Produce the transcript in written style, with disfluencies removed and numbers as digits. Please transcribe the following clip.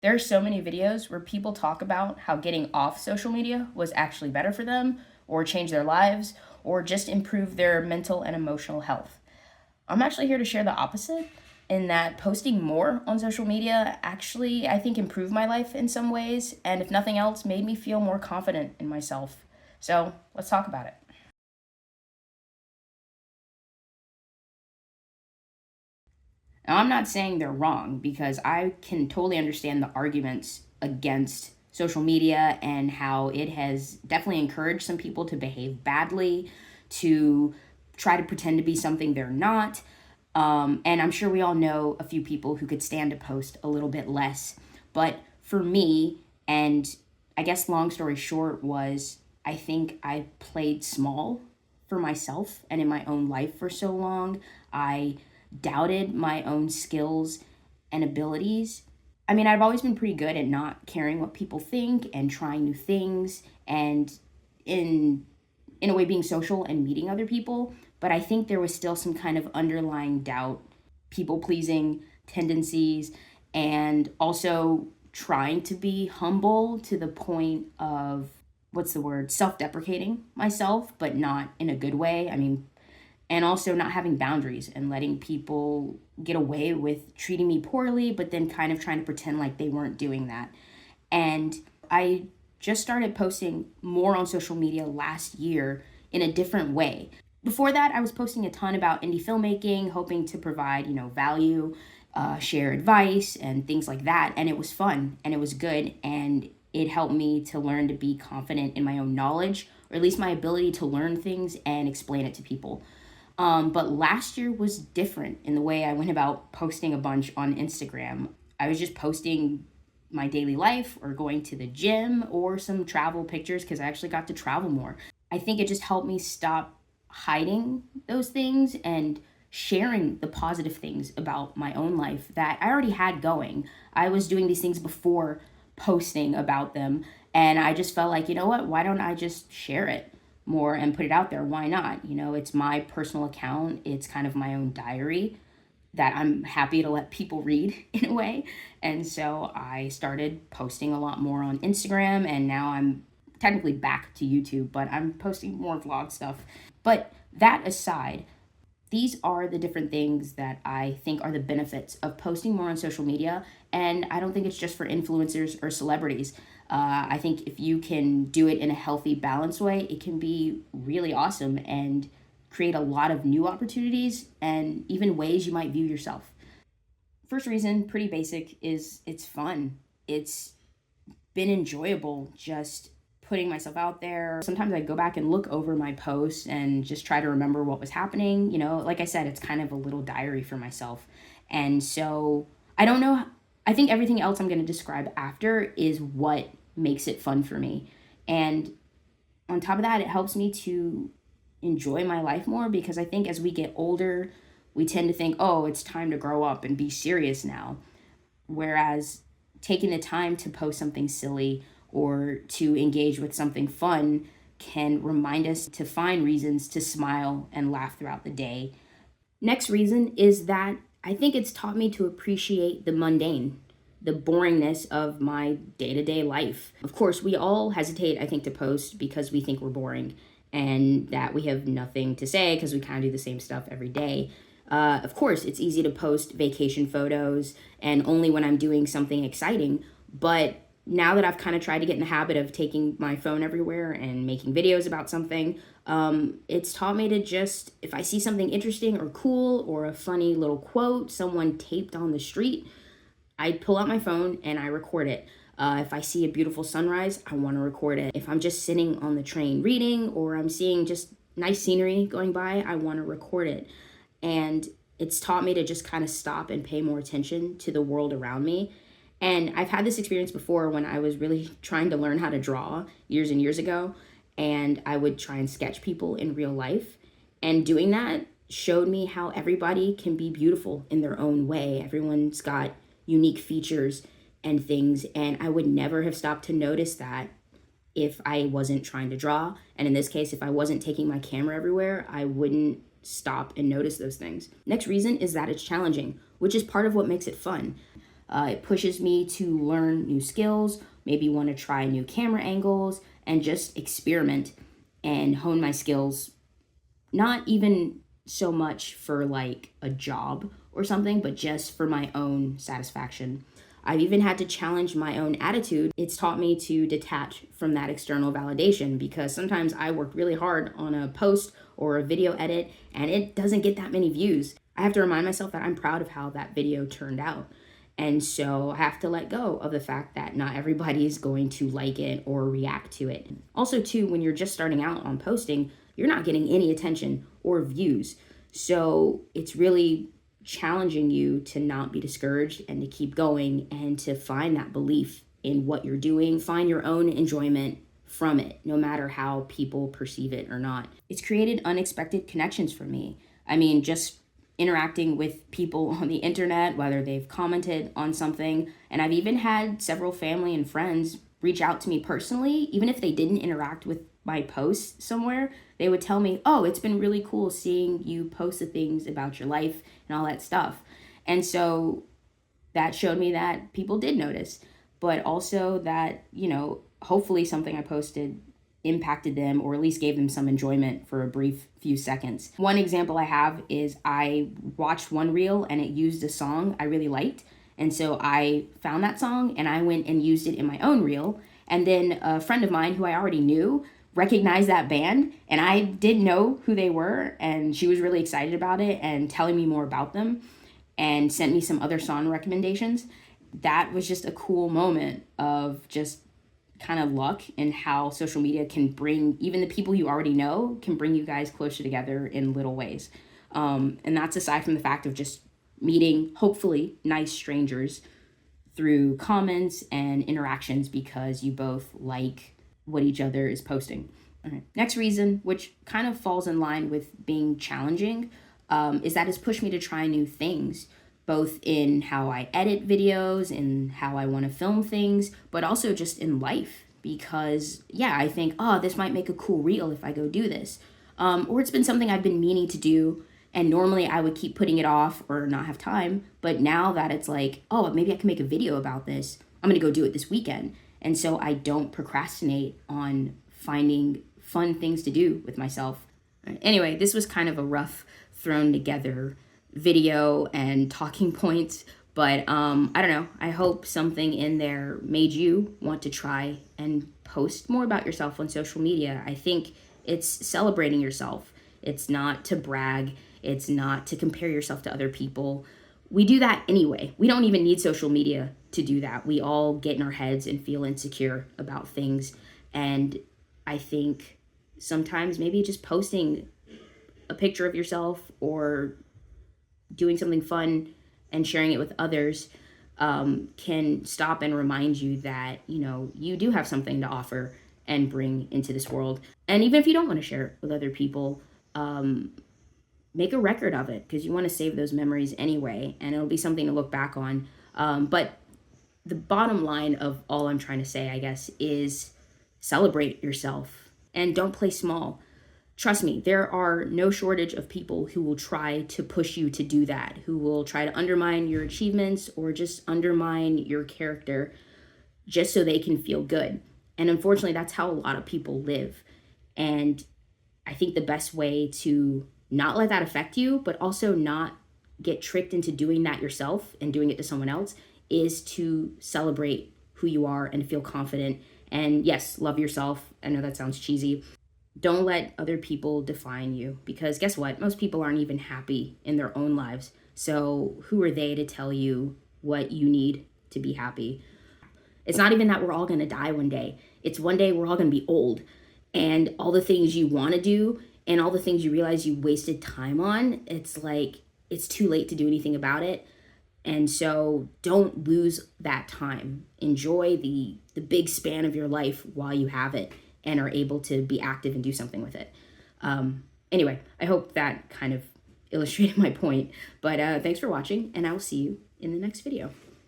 There are so many videos where people talk about how getting off social media was actually better for them, or change their lives, or just improve their mental and emotional health. I'm actually here to share the opposite, in that posting more on social media actually, I think, improved my life in some ways, and if nothing else, made me feel more confident in myself. So let's talk about it. Now, I'm not saying they're wrong because I can totally understand the arguments against social media and how it has definitely encouraged some people to behave badly, to try to pretend to be something they're not. And I'm sure we all know a few people who could stand to post a little bit less. But for me, and I guess long story short, was I think I played small for myself and in my own life for so long. I doubted my own skills and abilities. I mean, I've always been pretty good at not caring what people think and trying new things and in a way being social and meeting other people, but I think there was still some kind of underlying doubt, people pleasing tendencies, and also trying to be humble to the point of what's the word, self-deprecating myself, but not in a good way. I mean, and also not having boundaries and letting people get away with treating me poorly, but then kind of trying to pretend like they weren't doing that. And I just started posting more on social media last year in a different way. Before that, I was posting a ton about indie filmmaking, hoping to provide, value, share advice, and things like that. And it was fun and it was good. And it helped me to learn to be confident in my own knowledge, or at least my ability to learn things and explain it to people. But last year was different in the way I went about posting a bunch on Instagram. I was just posting my daily life or going to the gym or some travel pictures because I actually got to travel more. I think it just helped me stop hiding those things and sharing the positive things about my own life that I already had going. I was doing these things before posting about them, and I just felt like, you know what, why don't I just share it more and put it out there? Why not? It's my personal account, it's kind of my own diary that I'm happy to let people read in a way. And so I started posting a lot more on Instagram, and now I'm technically back to YouTube, but I'm posting more vlog stuff. But that aside, these are the different things that I think are the benefits of posting more on social media. And I don't think it's just for influencers or celebrities. I think if you can do it in a healthy, balanced way, it can be really awesome and create a lot of new opportunities and even ways you might view yourself. First reason, pretty basic, is it's fun. It's been enjoyable just putting myself out there. Sometimes I go back and look over my posts and just try to remember what was happening. Like I said, it's kind of a little diary for myself. And so I don't know. I think everything else I'm going to describe after is what makes it fun for me. And on top of that, it helps me to enjoy my life more because I think as we get older, we tend to think, oh, it's time to grow up and be serious now. Whereas taking the time to post something silly or to engage with something fun can remind us to find reasons to smile and laugh throughout the day. Next reason is that I think it's taught me to appreciate the mundane, the boringness of my day-to-day life. Of course, we all hesitate, I think, to post because we think we're boring and that we have nothing to say because we kind of do the same stuff every day. Of course, it's easy to post vacation photos and only when I'm doing something exciting, but now that I've kind of tried to get in the habit of taking my phone everywhere and making videos about something, it's taught me to just, if I see something interesting or cool or a funny little quote someone taped on the street, I pull out my phone and I record it. If I see a beautiful sunrise, I want to record it. If I'm just sitting on the train reading or I'm seeing just nice scenery going by, I want to record it. And it's taught me to just kind of stop and pay more attention to the world around me. And I've had this experience before when I was really trying to learn how to draw years and years ago. And I would try and sketch people in real life. And doing that showed me how everybody can be beautiful in their own way. Everyone's got unique features and things. And I would never have stopped to notice that if I wasn't trying to draw. And in this case, if I wasn't taking my camera everywhere, I wouldn't stop and notice those things. Next reason is that it's challenging, which is part of what makes it fun. It pushes me to learn new skills, maybe want to try new camera angles, and just experiment and hone my skills, not even so much for like a job or something, but just for my own satisfaction. I've even had to challenge my own attitude. It's taught me to detach from that external validation, because sometimes I work really hard on a post or a video edit and it doesn't get that many views. I have to remind myself that I'm proud of how that video turned out. And so I have to let go of the fact that not everybody is going to like it or react to it. Also, too, when you're just starting out on posting, you're not getting any attention or views. So it's really challenging you to not be discouraged and to keep going and to find that belief in what you're doing, find your own enjoyment from it, no matter how people perceive it or not. It's created unexpected connections for me. I mean, just interacting with people on the internet, whether they've commented on something. And I've even had several family and friends reach out to me personally, even if they didn't interact with my posts somewhere. They would tell me, oh, it's been really cool seeing you post the things about your life and all that stuff. And so that showed me that people did notice, but also that, hopefully something I posted impacted them, or at least gave them some enjoyment for a brief few seconds. One example I have is I watched one reel and it used a song I really liked. And so I found that song and I went and used it in my own reel. And then a friend of mine who I already knew recognized that band, and I didn't know who they were. And she was really excited about it and telling me more about them and sent me some other song recommendations. That was just a cool moment of just kind of luck and how social media can bring even the people you already know, can bring you guys closer together in little ways. And that's aside from the fact of just meeting, hopefully, nice strangers through comments and interactions because you both like what each other is posting. All right. Next reason, which kind of falls in line with being challenging, is that it's pushed me to try new things, both in how I edit videos and how I want to film things, but also just in life. Because, I think, oh, this might make a cool reel if I go do this. Or it's been something I've been meaning to do, and normally I would keep putting it off or not have time. But now that it's like, oh, maybe I can make a video about this, I'm going to go do it this weekend. And so I don't procrastinate on finding fun things to do with myself. Anyway, this was kind of a rough, thrown together video and talking points, but I don't know. I hope something in there made you want to try and post more about yourself on social media. I think it's celebrating yourself. It's not to brag. It's not to compare yourself to other people. We do that anyway. We don't even need social media to do that. We all get in our heads and feel insecure about things. And I think sometimes maybe just posting a picture of yourself or doing something fun and sharing it with others can stop and remind you that, you do have something to offer and bring into this world. And even if you don't want to share it with other people, make a record of it, because you want to save those memories anyway, and it'll be something to look back on. But the bottom line of all I'm trying to say, I guess, is celebrate yourself and don't play small. Trust me, there are no shortage of people who will try to push you to do that, who will try to undermine your achievements or just undermine your character just so they can feel good. And unfortunately, that's how a lot of people live. And I think the best way to not let that affect you, but also not get tricked into doing that yourself and doing it to someone else, is to celebrate who you are and feel confident. And yes, love yourself. I know that sounds cheesy. Don't let other people define you, because guess what? Most people aren't even happy in their own lives. So who are they to tell you what you need to be happy? It's not even that we're all going to die one day. It's one day we're all going to be old, and all the things you want to do and all the things you realize you wasted time on, it's like it's too late to do anything about it. And so don't lose that time. Enjoy the big span of your life while you have it and are able to be active and do something with it. Anyway, I hope that kind of illustrated my point. But thanks for watching, and I will see you in the next video.